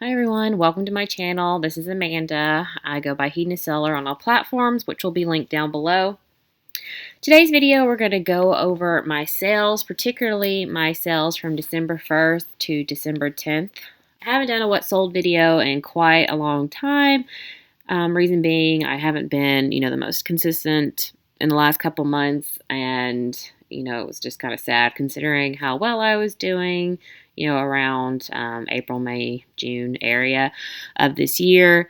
Hi everyone, welcome to my channel. This is Amanda. I go by HedonistSeller on all platforms, which will be linked down below. Today's video, we're going to go over my sales, particularly my sales from December 1st to December 10th. I haven't done a what sold video in quite a long time. Reason being, I haven't been, the most consistent in the last couple months, and, it was just kind of sad considering how well I was doing, around April, May, June area of this year.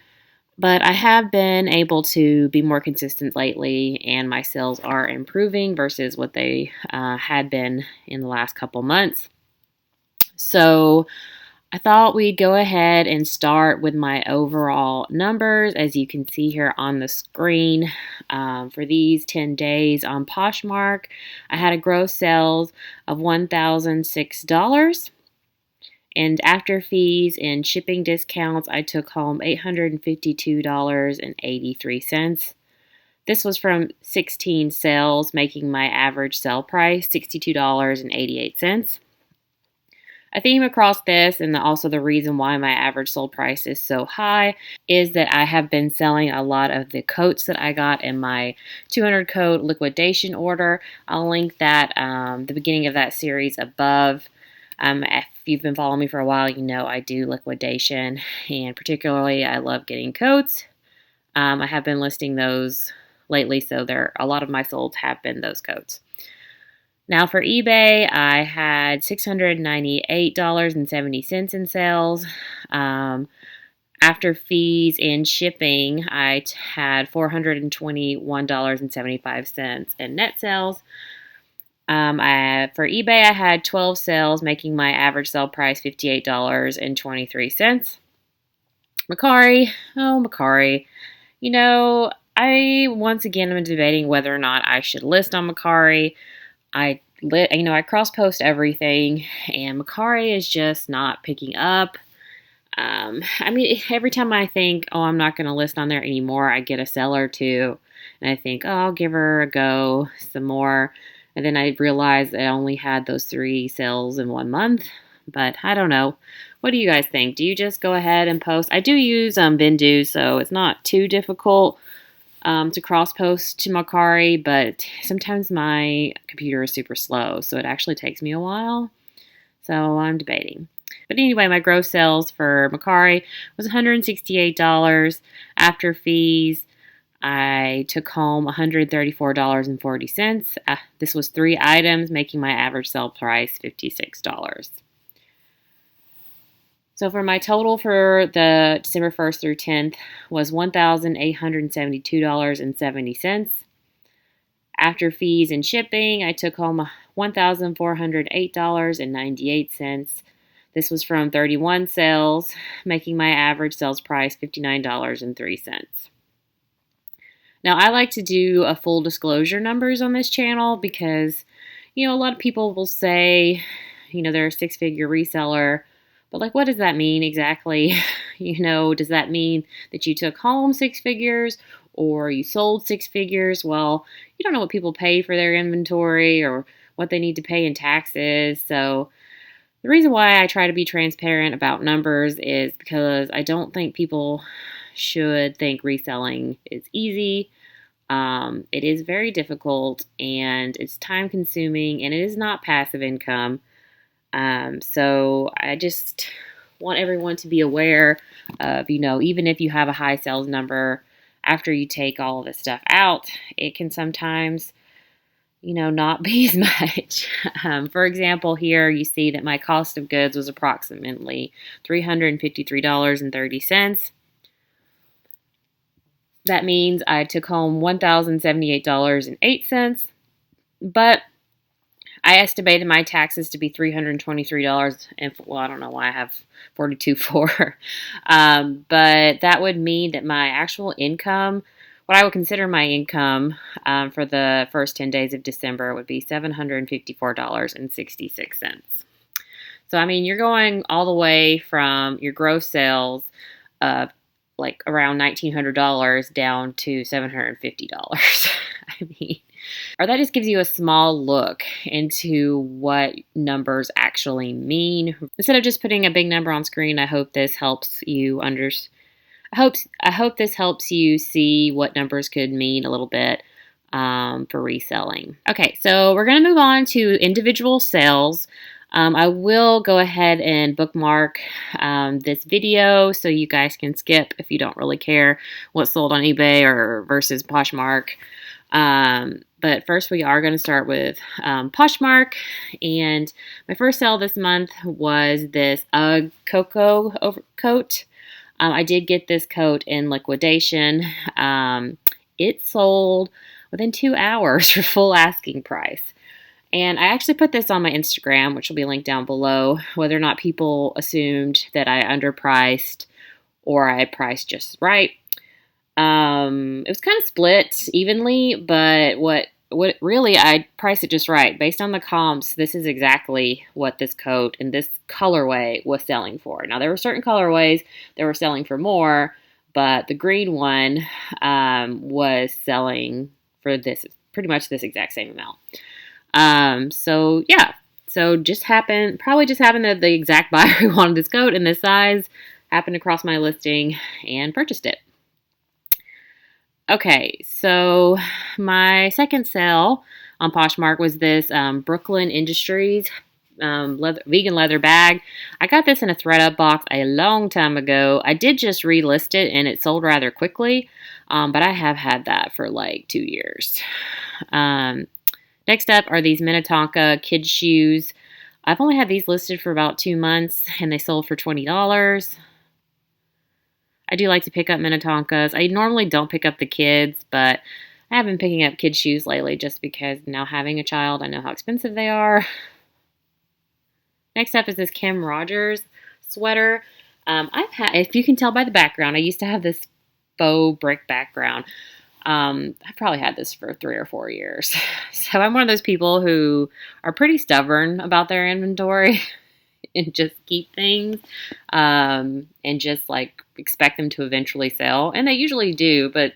But I have been able to be more consistent lately, and my sales are improving versus what they had been in the last couple months. So I thought we'd go ahead and start with my overall numbers. As you can see here on the screen, for these 10 days on Poshmark, I had a gross sales of $1,006. And after fees and shipping discounts, I took home $852.83. This was from 16 sales, making my average sale price $62.88. A theme across this, and also the reason why my average sold price is so high, is that I have been selling a lot of the coats that I got in my 200 coat liquidation order. I'll link that, the beginning of that series above. If you've been following me for a while, you know I do liquidation, and particularly I love getting coats. I have been listing those lately, so a lot of my solds have been those coats. Now for eBay, I had $698.70 in sales. After fees and shipping, I had $421.75 in net sales. For eBay, I had 12 sales, making my average sale price $58.23. Mercari, Mercari. I once again am debating whether or not I should list on Mercari. I cross post everything, and Mercari is just not picking up. Every time I think, I'm not going to list on there anymore, I get a seller too, and I think, I'll give her a go some more. And then I realized I only had those 3 sales in 1 month. But I don't know. What do you guys think? Do you just go ahead and post? I do use Bindu, so it's not too difficult to cross post to Mercari. But sometimes my computer is super slow, so it actually takes me a while. So I'm debating. But anyway, my gross sales for Mercari was $168 after fees. I took home $134.40. This was 3 items, making my average sale price $56. So for my total for the December 1st through 10th was $1,872.70. After fees and shipping, I took home $1,408.98. This was from 31 sales, making my average sales price $59.03. Now, I like to do a full disclosure numbers on this channel because, a lot of people will say, they're a 6-figure reseller, but what does that mean exactly? Does that mean that you took home 6 figures or you sold 6 figures? Well, you don't know what people pay for their inventory or what they need to pay in taxes. So the reason why I try to be transparent about numbers is because I don't think people should think reselling is easy. It is very difficult, and it's time consuming, and it is not passive income. So I just want everyone to be aware of, even if you have a high sales number, after you take all of this stuff out, it can sometimes, not be as much. For example, here you see that my cost of goods was approximately $353.30. That means I took home $1,078.08, but I estimated my taxes to be $323, and I don't know why I have 42.4. But that would mean that my actual income, what I would consider my income for the first 10 days of December, would be $754.66. So, you're going all the way from your gross sales of around $1,900 down to $750. or that just gives you a small look into what numbers actually mean. Instead of just putting a big number on screen, I hope this helps you I hope this helps you see what numbers could mean a little bit for reselling. Okay, so we're going to move on to individual sales. I will go ahead and bookmark this video so you guys can skip if you don't really care what's sold on eBay or versus Poshmark. But first we are going to start with Poshmark, and my first sale this month was this UGG Cocoa coat. I did get this coat in liquidation. It sold within 2 hours for full asking price. And I actually put this on my Instagram, which will be linked down below, whether or not people assumed that I underpriced or I priced just right. It was kind of split evenly, but what really, I priced it just right. Based on the comps, this is exactly what this coat and this colorway was selling for. Now, there were certain colorways that were selling for more, but the green one was selling for this pretty much this exact same amount. So yeah, so probably just happened that the exact buyer who wanted this coat in this size happened to cross my listing and purchased it. Okay, so my second sale on Poshmark was this Brooklyn Industries vegan leather bag. I got this in a ThredUp box a long time ago. I did just relist it and it sold rather quickly, but I have had that for like 2 years. Next up are these Minnetonka kids shoes. I've only had these listed for about 2 months and they sold for $20. I do like to pick up Minnetonkas. I normally don't pick up the kids, but I have been picking up kids' shoes lately just because now having a child, I know how expensive they are. Next up is this Kim Rogers sweater. If you can tell by the background, I used to have this faux brick background. I probably had this for 3 or 4 years. So I'm one of those people who are pretty stubborn about their inventory and just keep things and just like expect them to eventually sell. And they usually do, but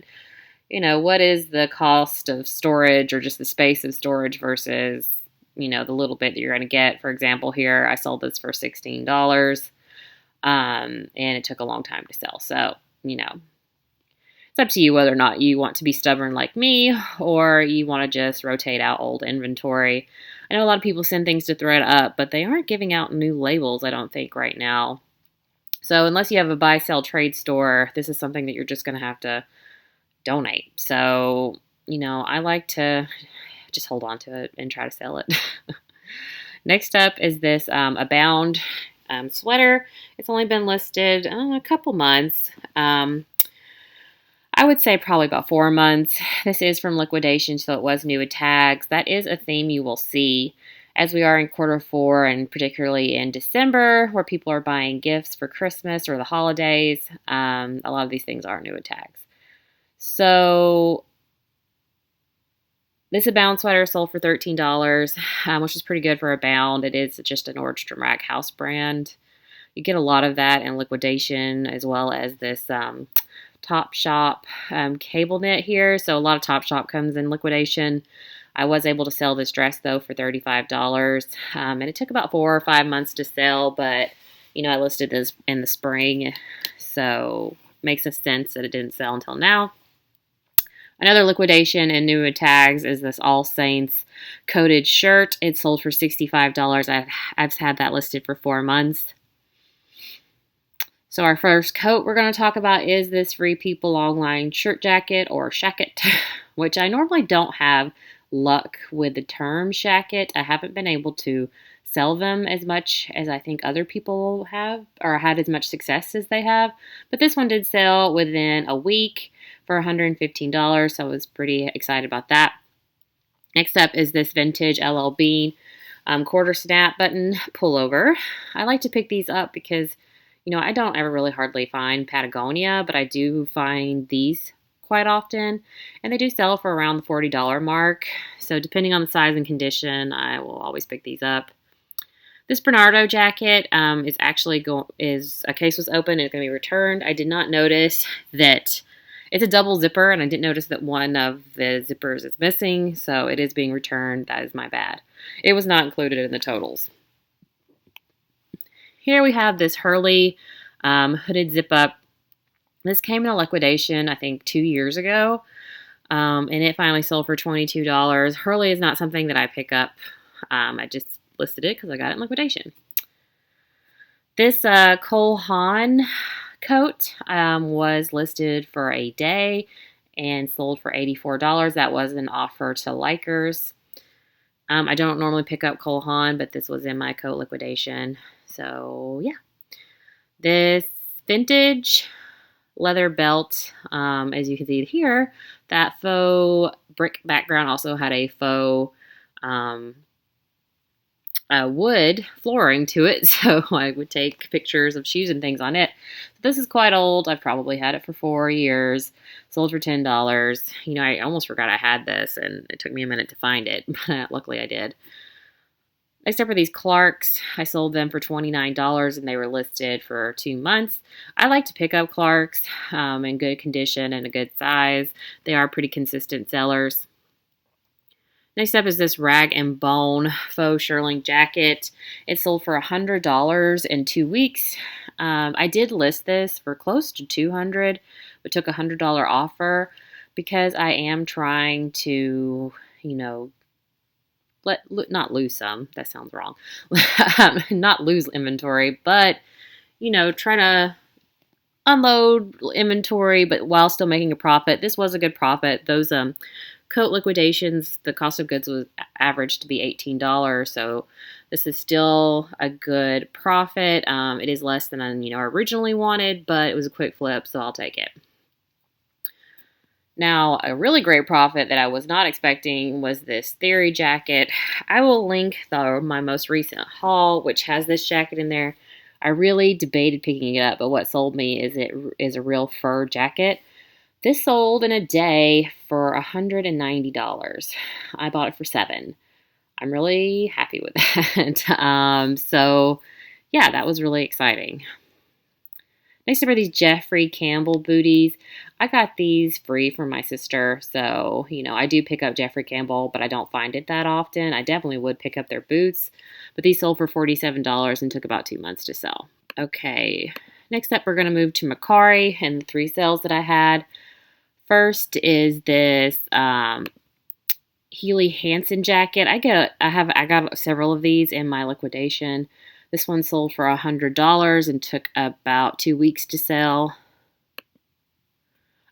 you know, what is the cost of storage or just the space of storage versus, you know, the little bit that you're going to get? For example, here I sold this for $16 and it took a long time to sell. So, you know, it's up to you whether or not you want to be stubborn like me or you want to just rotate out old inventory. I know a lot of people send things to ThredUp, but they aren't giving out new labels, I don't think, right now. So unless you have a buy, sell, trade store, this is something that you're just going to have to donate. So, you know, I like to just hold on to it and try to sell it. Next up is this Abound sweater. It's only been listed a couple months. I would say probably about 4 months. This is from liquidation, so it was new with tags. That is a theme you will see as we are in Q4 and particularly in December where people are buying gifts for Christmas or the holidays. A lot of these things are new with tags. So this Abound sweater sold for $13, which is pretty good for Abound. It is just an Nordstrom Rack house brand. You get a lot of that in liquidation as well as this Topshop cable knit here. So a lot of Topshop comes in liquidation. I was able to sell this dress though for $35. And it took about 4 or 5 months to sell, but you know, I listed this in the spring. So it makes sense that it didn't sell until now. Another liquidation and new with tags is this All Saints coated shirt. It sold for $65. I've had that listed for 4 months. So our first coat we're going to talk about is this Free People long line shirt jacket or shacket, which I normally don't have luck with the term shacket. I haven't been able to sell them as much as I think other people have or had as much success as they have. But this one did sell within a week for $115, so I was pretty excited about that. Next up is this vintage LL Bean quarter snap button pullover. I like to pick these up because you know, I don't ever really hardly find Patagonia, but I do find these quite often, and they do sell for around the $40 mark. So depending on the size and condition, I will always pick these up. This Bernardo jacket is actually a case was open and it's going to be returned. I did not notice that It's a double zipper, and I didn't notice that one of the zippers is missing, so it is being returned. That is my bad. It was not included in the totals. Here we have this Hurley hooded zip-up. This came in a liquidation, I think, 2 years ago, and it finally sold for $22. Hurley is not something that I pick up. I just listed it because I got it in liquidation. This Cole Haan coat was listed for a day and sold for $84. That was an offer to likers. I don't normally pick up Cole Haan, but this was in my coat liquidation. So, yeah. This vintage leather belt, as you can see here, that faux brick background also had a faux wood flooring to it, so I would take pictures of shoes and things on it. This is quite old. I've probably had it for 4 years. Sold for $10. You know, I almost forgot I had this, and it took me a minute to find it, but luckily I did. Next up are these Clarks. I sold them for $29, and they were listed for 2 months. I like to pick up Clarks in good condition and a good size. They are pretty consistent sellers. Next up is this Rag & Bone faux shearling jacket. It sold for $100 in 2 weeks. I did list this for close to $200, but took a $100 offer because I am trying to, you know, not lose some. That sounds wrong. Not lose inventory, but, you know, try to unload inventory, but while still making a profit. This was a good profit. Those coat liquidations, the cost of goods was averaged to be $18, so this is still a good profit. It is less than I originally wanted, but it was a quick flip, so I'll take it. Now, a really great profit that I was not expecting was this Theory jacket. I will link my most recent haul, which has this jacket in there. I really debated picking it up, but what sold me is it is a real fur jacket. This sold in a day for $190. I bought it for $7. I'm really happy with that. So, yeah, that was really exciting. Next up are these Jeffrey Campbell booties. I got these free from my sister, so, I do pick up Jeffrey Campbell, but I don't find it that often. I definitely would pick up their boots, but these sold for $47 and took about 2 months to sell. Okay, next up we're going to move to Mercari and the 3 sales that I had. First is this Healy Hansen jacket. I got several of these in my liquidation. This one sold for $100 and took about 2 weeks to sell.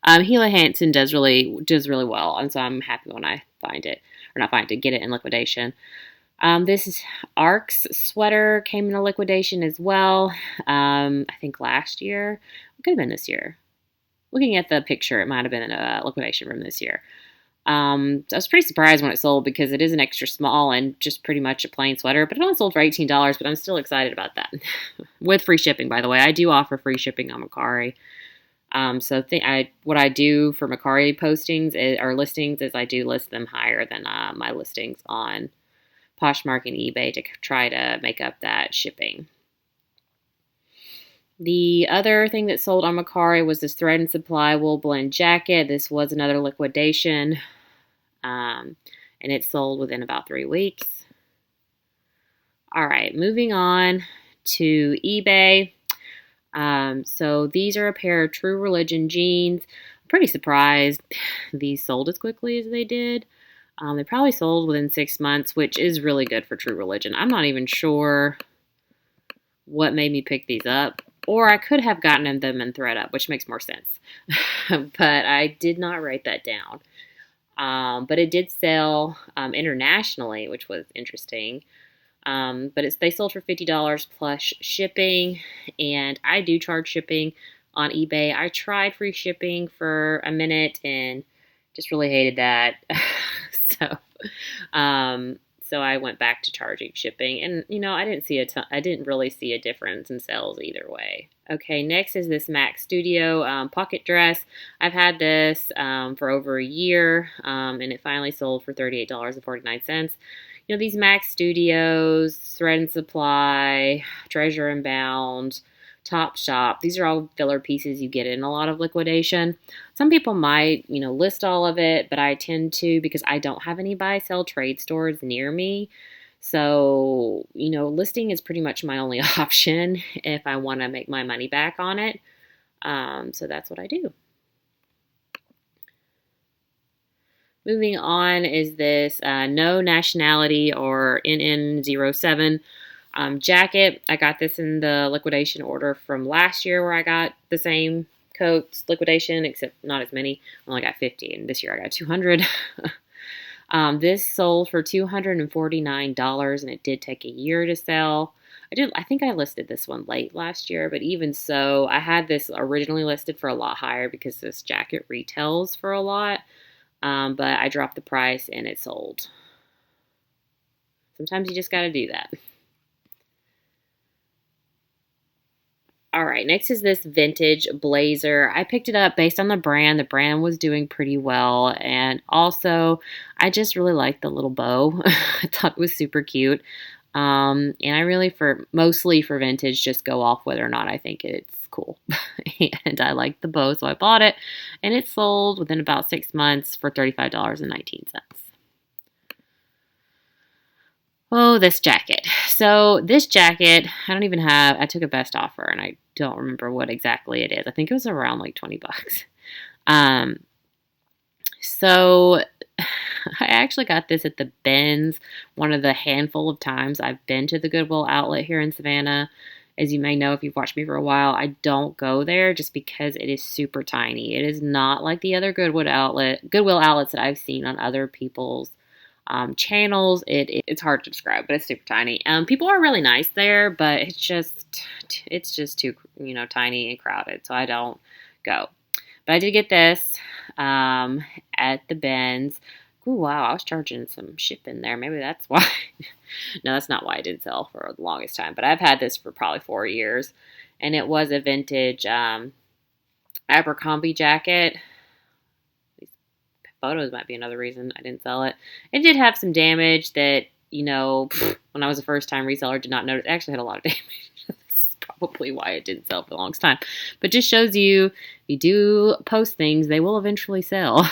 Healy Hansen does really well, and so I'm happy when I get it in liquidation. This is ARC's sweater came in a liquidation as well. I think last year. It could have been this year. Looking at the picture, it might have been in a liquidation room this year. So I was pretty surprised when it sold because it is an extra small and just pretty much a plain sweater, but it only sold for $18, but I'm still excited about that. With free shipping, by the way. I do offer free shipping on Mercari. What I do for Mercari listings is I do list them higher than my listings on Poshmark and eBay to try to make up that shipping. The other thing that sold on Mercari was this Thread and Supply wool blend jacket. This was another liquidation, and it sold within about 3 weeks. All right, moving on to eBay. So these are a pair of True Religion jeans. I'm pretty surprised these sold as quickly as they did. They probably sold within 6 months, which is really good for True Religion. I'm not even sure what made me pick these up. Or I could have gotten them in ThreadUp, which makes more sense. But I did not write that down. But it did sell internationally, which was interesting. But they sold for $50 plus shipping. And I do charge shipping on eBay. I tried free shipping for a minute and just really hated that. So I went back to charging shipping, and I didn't really see a difference in sales either way. Okay, next is this Mac Studio pocket dress. I've had this for over a year, and it finally sold for $38.49. These Mac Studios, Thread and Supply, Treasure and Bound, Top Shop. These are all filler pieces you get in a lot of liquidation. Some people might, list all of it, but I tend to because I don't have any buy, sell, trade stores near me. So, listing is pretty much my only option if I want to make my money back on it. So that's what I do. Moving on is this No Nationality or NN07 jacket. I got this in the liquidation order from last year where I got the same coats liquidation, except not as many. I only got 50, and this year I got 200. This sold for $249, and it did take a year to sell. I think I listed this one late last year, but even so, I had this originally listed for a lot higher because this jacket retails for a lot. But I dropped the price and it sold. Sometimes you just got to do that. All right, next is this vintage blazer. I picked it up based on the brand. The brand was doing pretty well. And also, I just really liked the little bow. I thought it was super cute. And I really, mostly for vintage, just go off whether or not I think it's cool. And I liked the bow, so I bought it. And it sold within about 6 months for $35.19. Oh, this jacket. So this jacket, I took a best offer and I don't remember what exactly it is. I think it was around like 20 bucks. So I actually got this at the bins, one of the handful of times I've been to the Goodwill outlet here in Savannah. As you may know, if you've watched me for a while, I don't go there just because it is super tiny. It is not like the other Goodwill outlets that I've seen on other people's channels. It's hard to describe, but it's super tiny. People are really nice there, but it's just too tiny and crowded, so I don't go. But I did get this at the bins. Ooh, wow, I was charging some shipping there. Maybe that's why. No, that's not why it didn't sell for the longest time. But I've had this for probably 4 years. And it was a vintage Abercrombie jacket. These photos might be another reason I didn't sell it. It did have some damage that, when I was a first-time reseller, did not notice. It actually had a lot of damage. This is probably why it didn't sell for the longest time. But just shows you, if you do post things, they will eventually sell.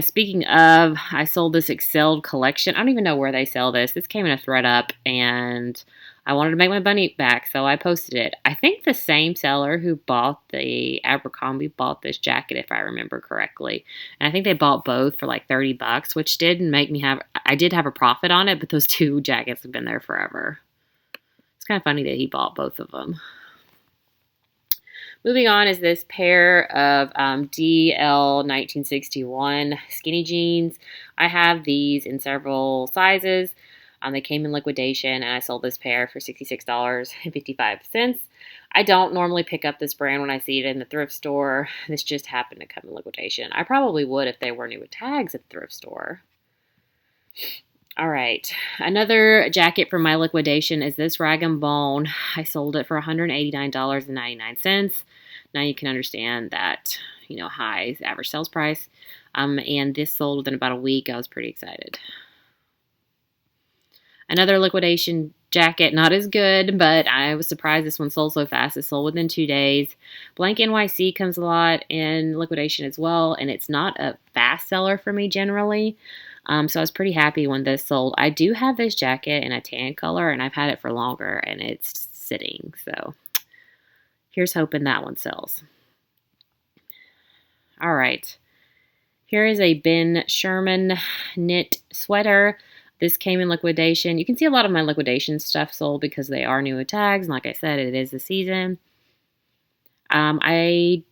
Speaking of, I sold this Excelled collection. I don't even know where they sell this. This came in a thread-up, and I wanted to make my money back, so I posted it. I think the same seller who bought the Abercrombie bought this jacket, if I remember correctly. And I think they bought both for like 30 bucks, which did make me I did have a profit on it, but those two jackets have been there forever. It's kind of funny that he bought both of them. Moving on is this pair of DL 1961 skinny jeans. I have these in several sizes. They came in liquidation, and I sold this pair for $66.55. I don't normally pick up this brand when I see it in the thrift store. This just happened to come in liquidation. I probably would if they were new with tags at the thrift store. All right, another jacket from my liquidation is this Rag & Bone. I sold it for $189.99. Now you can understand that, high average sales price. And this sold within about a week. I was pretty excited. Another liquidation jacket, not as good, but I was surprised this one sold so fast. It sold within 2 days. Blank NYC comes a lot in liquidation as well, and it's not a fast seller for me generally. So I was pretty happy when this sold. I do have this jacket in a tan color, and I've had it for longer, and it's sitting. So here's hoping that one sells. All right. Here is a Ben Sherman knit sweater. This came in liquidation. You can see a lot of my liquidation stuff sold because they are new with tags. And like I said, it is the season. I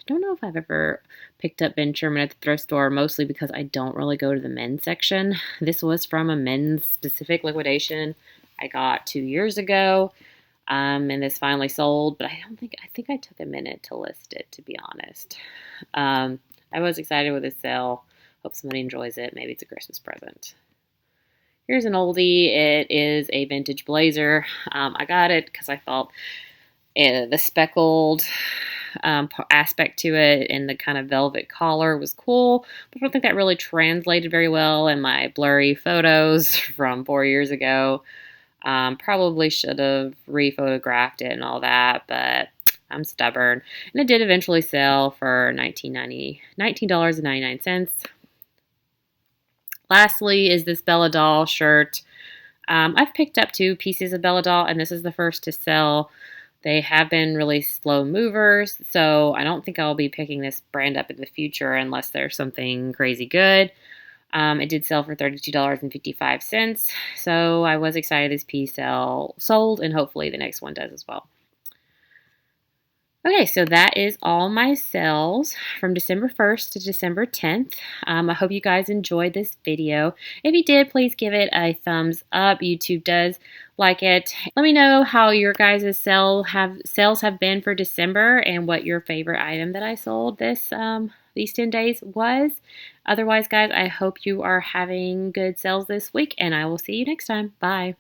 don't know if I've ever picked up Ben Sherman at the thrift store, mostly because I don't really go to the men's section. This was from a men's specific liquidation I got 2 years ago. And this finally sold, but I think I took a minute to list it, to be honest. I was excited with this sale. Hope somebody enjoys it. Maybe it's a Christmas present. Here's an oldie. It is a vintage blazer. I got it because I thought the speckled aspect to it and the kind of velvet collar was cool, but I don't think that really translated very well in my blurry photos from 4 years ago. Probably should have re-photographed it and all that, but I'm stubborn. And it did eventually sell for $19.99. Lastly is this Bella Doll shirt. I've picked up 2 pieces of Bella Doll, and this is the first to sell. They have been really slow movers, so I don't think I'll be picking this brand up in the future unless there's something crazy good. It did sell for $32.55, so I was excited this piece sold, and hopefully the next one does as well. Okay, so that is all my sales from December 1st to December 10th. I hope you guys enjoyed this video. If you did, please give it a thumbs up. YouTube does like it. Let me know how your guys' sales have been for December and what your favorite item that I sold these 10 days was. Otherwise, guys, I hope you are having good sales this week, and I will see you next time. Bye.